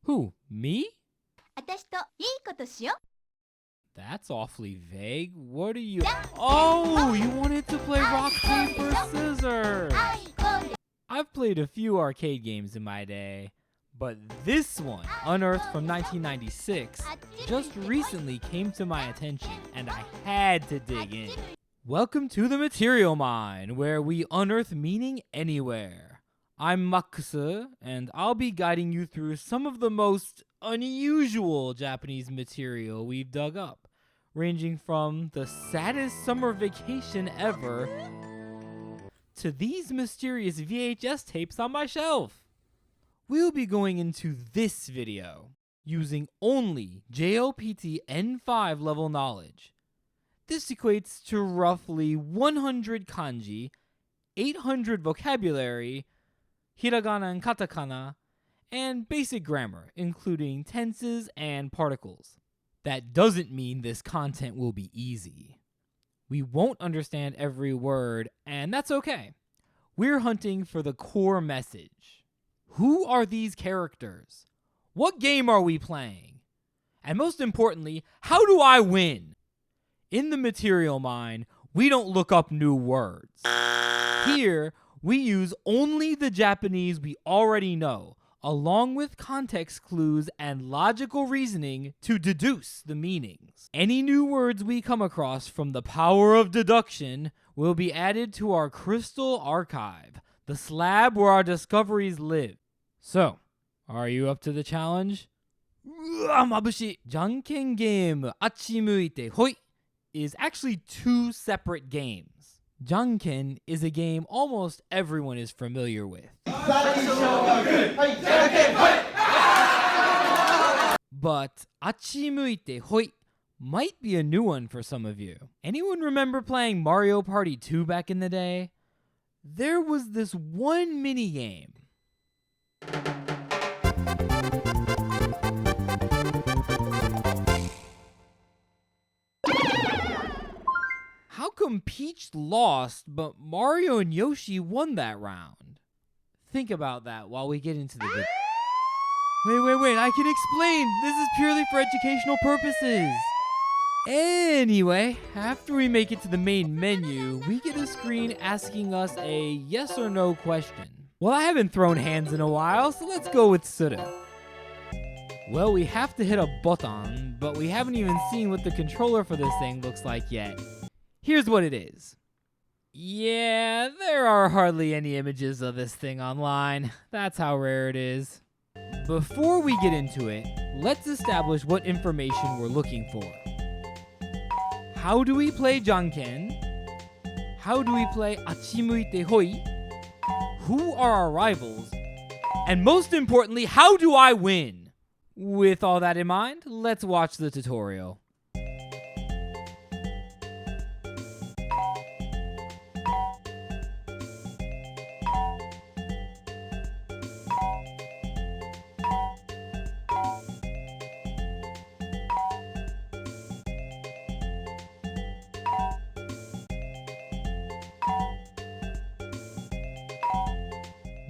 Who, me? 私といいことしよ。That's awfully vague. What are you... Oh, you wanted to play rock, paper, scissors. I've played a few arcade games in my day, but this one, Unearthed from 1996, just recently came to my attention, and I had to dig in. Welcome to the Material Mine, where we unearth meaning anywhere. I'm Makusa, and I'll be guiding you through some of the most unusual Japanese material we've dug up, ranging from the saddest summer vacation ever to these mysterious VHS tapes on my shelf. We'll be going into this video using only JLPT N5 level knowledge. This equates to roughly 100 kanji, 800 vocabulary, hiragana and katakana, and basic grammar, including tenses and particles. That doesn't mean this content will be easy. We won't understand every word, and that's okay. We're hunting for the core message. Who are these characters? What game are we playing? And most importantly, how do I win? In the Material Mine, we don't look up new words. Here, we use only the Japanese we already know, along with context clues and logical reasoning to deduce the meanings. Any new words we come across from the power of deduction will be added to our crystal archive, the slab where our discoveries live. So, are you up to the challenge? Mabushi! Janken gameあっちむいてホイis actually two separate games. Janken is a game almost everyone is familiar with. But あっちむいてホイ might be a new one for some of you. Anyone remember playing Mario Party 2 back in the day? There was this one mini game. How come Peach lost, but Mario and Yoshi won that round? Think about that while we get into the video. Wait, I can explain! This is purely for educational purposes! Anyway, after we make it to the main menu, we get a screen asking us a yes or no question. Well, I haven't thrown hands in a while, so let's go with Sura. Well, we have to hit a button, but we haven't even seen what the controller for this thing looks like yet. Here's what it is. Yeah, there are hardly any images of this thing online. That's how rare it is. Before we get into it, let's establish what information we're looking for. How do we play Janken? How do we play Achimuite Hoi? Who are our rivals? And most importantly, how do I win? With all that in mind, let's watch the tutorial.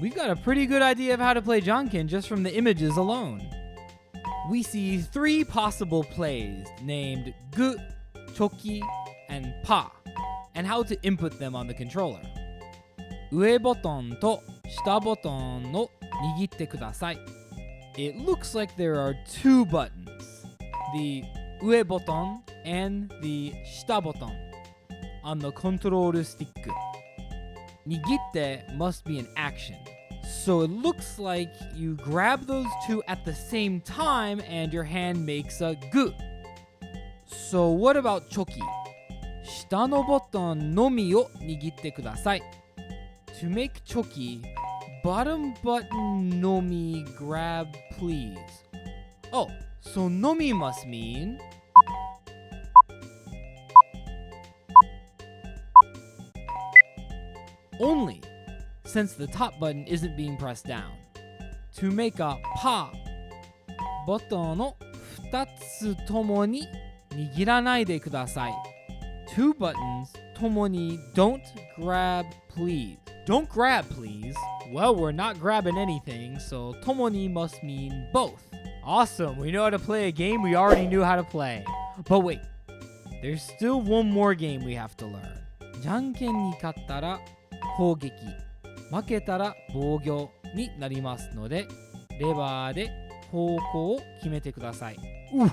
We got a pretty good idea of how to play Janken just from the images alone. We see three possible plays named Gu, Choki, and Pa, and how to input them on the controller. 上ボタンと下ボタンを握ってください. It looks like there are two buttons, the 上ボタン and the 下ボタン on the control stick. 握って must be an action. So it looks like you grab those two at the same time and your hand makes a gu. So what about choki? 下のボタンのみを握ってください. To make choki, bottom button no mi grab please. Oh, so no mi must mean only, since the top button isn't being pressed down. To make a pa, ボタンの2つともに握らないでください. Two buttons ともに don't grab please. Don't grab please Well, we're not grabbing anything, so tomoni must mean both. Awesome, we know how to play a game we already knew how to play. But wait, there's still one more game we have to learn. じゃんけんに勝ったら攻撃、負けたら防御になりますので、レバーで方向を決めてください。Ooh,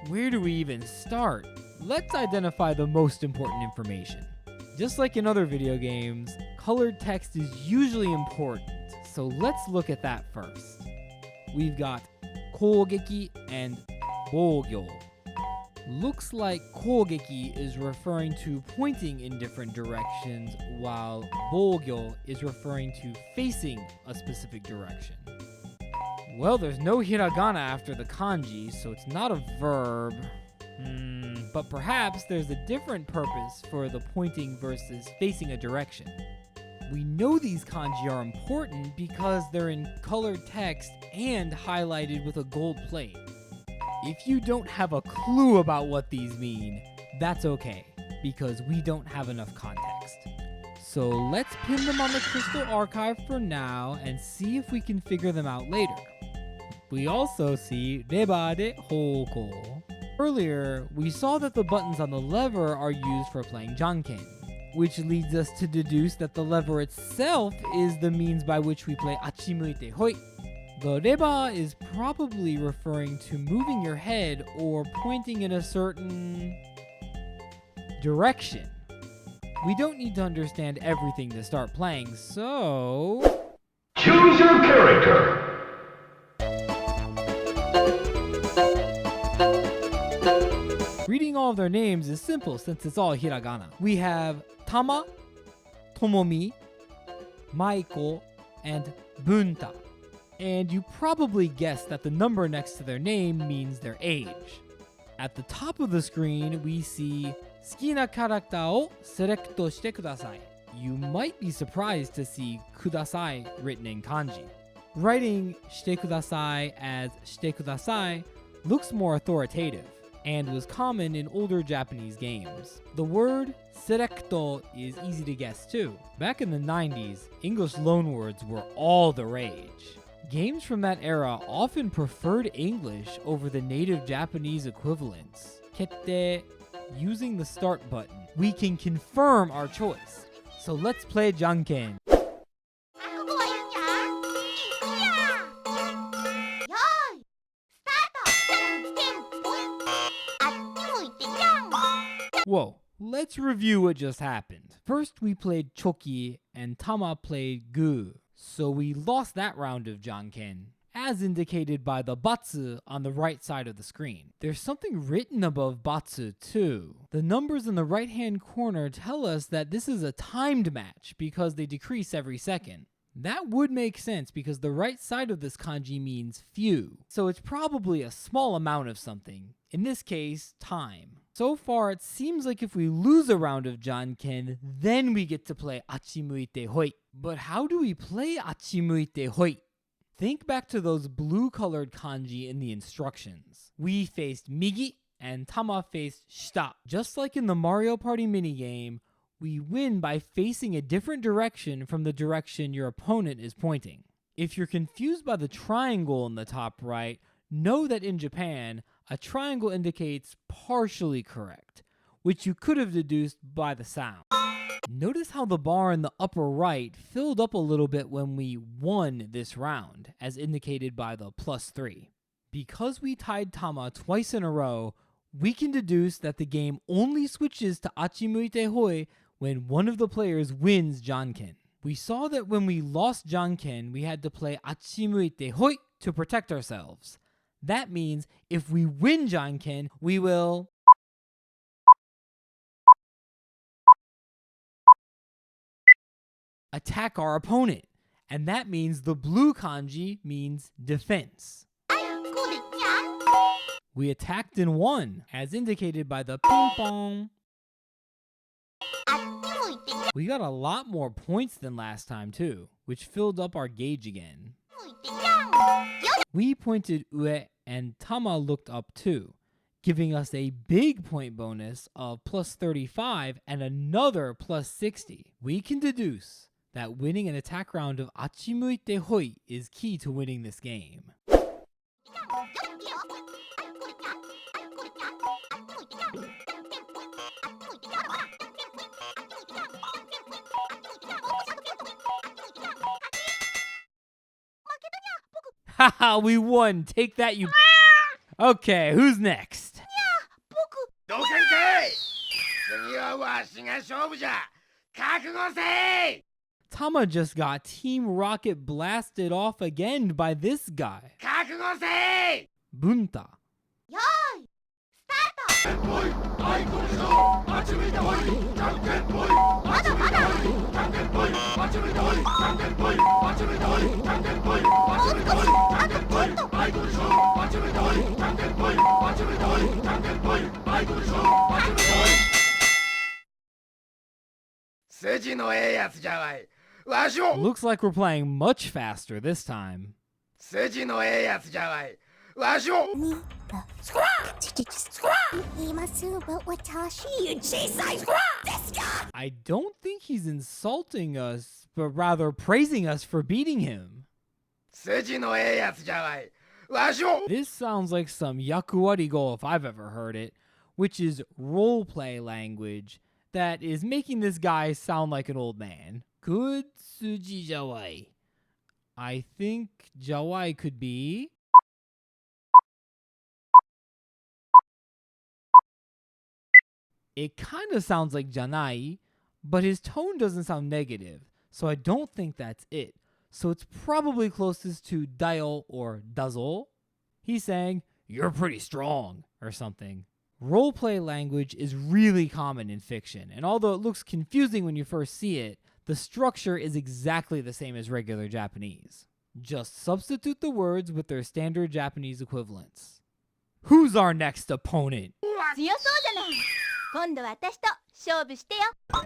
where do we even start? Let's identify the most important information. Just like in other video games, colored text is usually important, so let's look at that first. We've got 攻撃 and 防御. Looks like 攻撃 is referring to pointing in different directions, while 防御 is referring to facing a specific direction. Well, there's no hiragana after the kanji, so it's not a verb. But perhaps there's a different purpose for the pointing versus facing a direction. We know these kanji are important because they're in colored text and highlighted with a gold plate. If you don't have a clue about what these mean, that's okay, because we don't have enough context. So let's pin them on the crystal archive for now and see if we can figure them out later. We also see reba de houkou. Earlier, we saw that the buttons on the lever are used for playing janken, which leads us to deduce that the lever itself is the means by which we playあっちむいてホイ. The reba is probably referring to moving your head or pointing in a certain direction. We don't need to understand everything to start playing, so... Choose your character! Reading all of their names is simple since it's all hiragana. We have Tama, Tomomi, Maiko, and Bunta. And you probably guessed that the number next to their name means their age. At the top of the screen, we see 好きなキャラクターをセレクトしてください. You might be surprised to see ください written in kanji. Writing してください as してください looks more authoritative and was common in older Japanese games. The word selecto is easy to guess too. Back in the 90s, English loanwords were all the rage. Games from that era often preferred English over the native Japanese equivalents. Kette, using the start button, we can confirm our choice. So let's play Janken. Whoa, let's review what just happened. First we played Choki and Tama played Gu, so we lost that round of Janken, as indicated by the Batsu on the right side of the screen. There's something written above Batsu too. The numbers in the right hand corner tell us that this is a timed match because they decrease every second. That would make sense because the right side of this kanji means few, so it's probably a small amount of something, in this case, time. So far, it seems like if we lose a round of Janken, then we get to playあっちむいてホイ. But how do we playあっちむいてホイ? Think back to those blue-colored kanji in the instructions. We faced migi and Tama faced shita. Just like in the Mario Party minigame, we win by facing a different direction from the direction your opponent is pointing. If you're confused by the triangle in the top right, know that in Japan, a triangle indicates partially correct, which you could have deduced by the sound. Notice how the bar in the upper right filled up a little bit when we won this round, as indicated by the +3. Because we tied Tama twice in a row, we can deduce that the game only switches toあっちむいてホイwhen one of the players wins Janken. We saw that when we lost Janken, we had to playあっちむいてホイto protect ourselves. That means if we win Janken, we will attack our opponent. And that means the blue kanji means defense. We attacked and won, as indicated by the ping pong. We got a lot more points than last time too, which filled up our gauge again. We pointed ue and Tama looked up too, giving us a big point bonus of +35 and another +60. We can deduce that winning an attack round of あっちむいてホイ is key to winning this game. Haha, we won! Take that, you. Okay, who's next? どけんかい。次はわしが勝負じゃ。覚悟せい。 Tama just got Team Rocket blasted off again by this guy. 覚悟せい。 Bunta. よーいスタートほい、あいこでしょ。あっち向いてほい。じゃんけんほい。まだまだじゃんけんほい。あっち向いてほい。じゃんけんほい。あっち向いてほい。じゃんけんほい。あっち向いてほい。じゃんけんほい。あいこでしょ。あっち向いてほい。じゃんけんほい。あっち向いてほい。じゃんけんほい。あいこでしょ。あっち向いてほい。筋のええやつじゃわい。わしを。 Looks like we're playing much faster this time. 筋のええやつじゃわい。わしを。I don't think he's insulting us, but rather praising us for beating him. 筋のええやつじゃわい。わしを。 This sounds like some yakuwari go if I've ever heard it, which is roleplay language that is making this guy sound like an old man. Good suji jawai. I think jawai could be... It kind of sounds like janai, but his tone doesn't sound negative, so I don't think that's it. So it's probably closest to dial or dazzle. He's saying, "You're pretty strong," or something. Roleplay language is really common in fiction, and although it looks confusing when you first see it, the structure is exactly the same as regular Japanese. Just substitute the words with their standard Japanese equivalents. Who's our next opponent? 強そうじゃない今度は私と勝負してよマ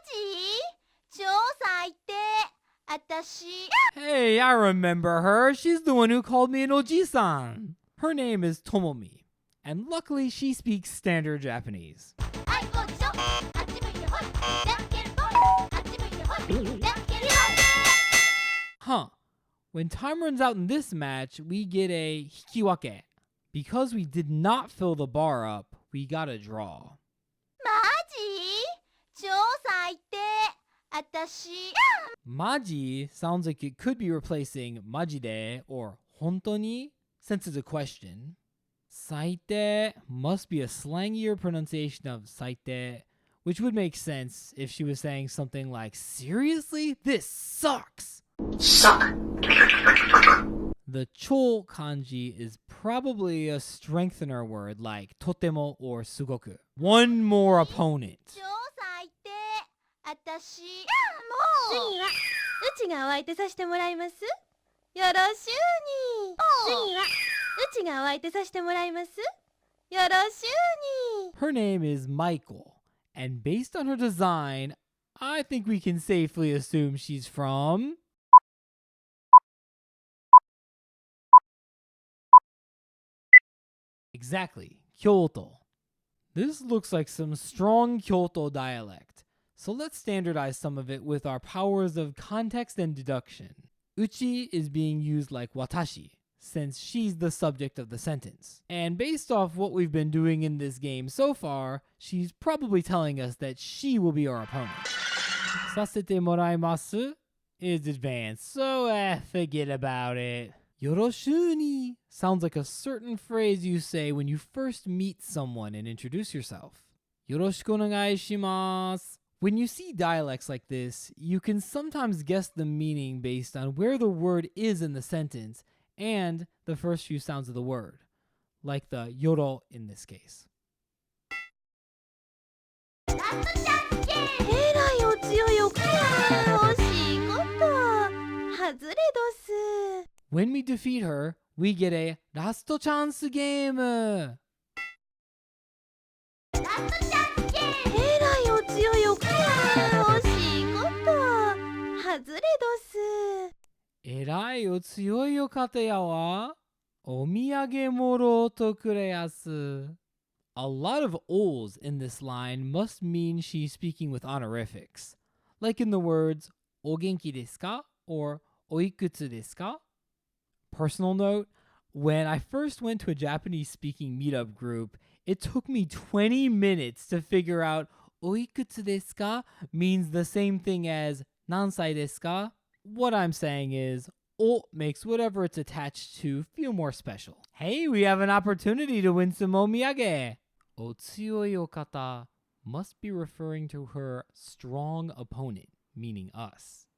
ジ超最低私 Hey, I remember her. She's the one who called me an oji-san. Her name is Tomomi, and luckily she speaks standard Japanese. あいこでしょあっち向いてほいじゃんけんぽいあっち向いてほいじゃんけんぽい Huh. When time runs out in this match, we get a hikiwake. Because we did not fill the bar up, we got a draw. マジ超最低私 Maji sounds like it could be replacing majide or hontoni, since it's a question. Saite must be a slangier pronunciation of saite, which would make sense if she was saying something like, "Seriously? This sucks!" Suck. The cho kanji is probably a strengthener word like totemo or sugoku. One more opponent. 超最低私もう次はうちがお相手させてもらいますよろしゅうに次はうちがお相手させてもらいますよろしゅうに Her name is Michael, and based on her design, I think we can safely assume she's from... Exactly, Kyoto. This looks like some strong Kyoto dialect, so let's standardize some of it with our powers of context and deduction. Uchi is being used like watashi, since she's the subject of the sentence. And based off what we've been doing in this game so far, she's probably telling us that she will be our opponent. Sasete moraimasu is advanced, so forget about it. Yoroshu ni sounds like a certain phrase you say when you first meet someone and introduce yourself. Yoroshiku onegai shimasu. When you see dialects like this, you can sometimes guess the meaning based on where the word is in the sentence and the first few sounds of the word, like the yoro in this case. えらいお強いおか惜しいこと外れどす When we defeat her, we get a last chance game. えらいお強いおか惜しいこと外れどすえらいお強いお方やわ。お土産もろうとくれやす。A lot of ols in this line must mean she's speaking with honorifics, like in the words お元気ですか or おいくつですか? Personal note, when I first went to a Japanese speaking meetup group, it took me 20 minutes to figure out おいくつですか means the same thing as 何歳ですか? What I'm saying is, o makes whatever it's attached to feel more special. Hey, we have an opportunity to win some omiyage. お強いお方 must be referring to her strong opponent, meaning us.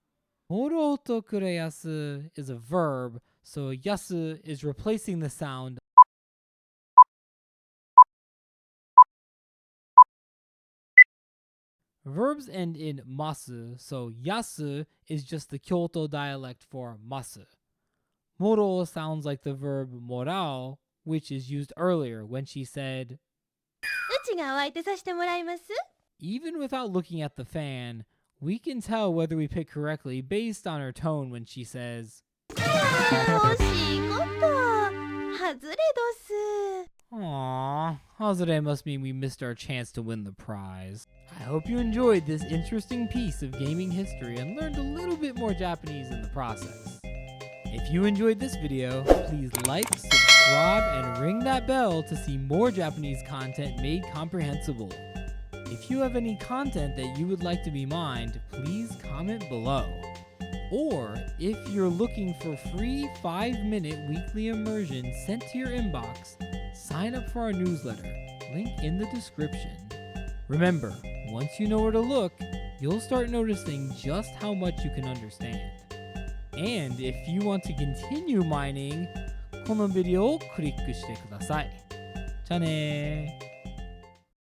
もろうとくれやす is a verb, so yasu is replacing the sound. Verbs end in masu, so yasu is just the Kyoto dialect for masu. Moro sounds like the verb morao, which is used earlier when she said, うちがお相手させてもらいます。 even without looking at the fan, we can tell whether we pick correctly based on her tone when she says, 惜しいこと。外れどす。 Aww, Hazure must mean we missed our chance to win the prize. I hope you enjoyed this interesting piece of gaming history and learned a little bit more Japanese in the process. If you enjoyed this video, please like, subscribe, and ring that bell to see more Japanese content made comprehensible. If you have any content that you would like to be mined, please comment below. Or, if you're looking for free 5-minute weekly immersion sent to your inbox, sign up for our newsletter, link in the description. Remember, once you know where to look, you'll start noticing just how much you can understand. And if you want to continue mining, このビデオをクリックしてください。じゃあねー。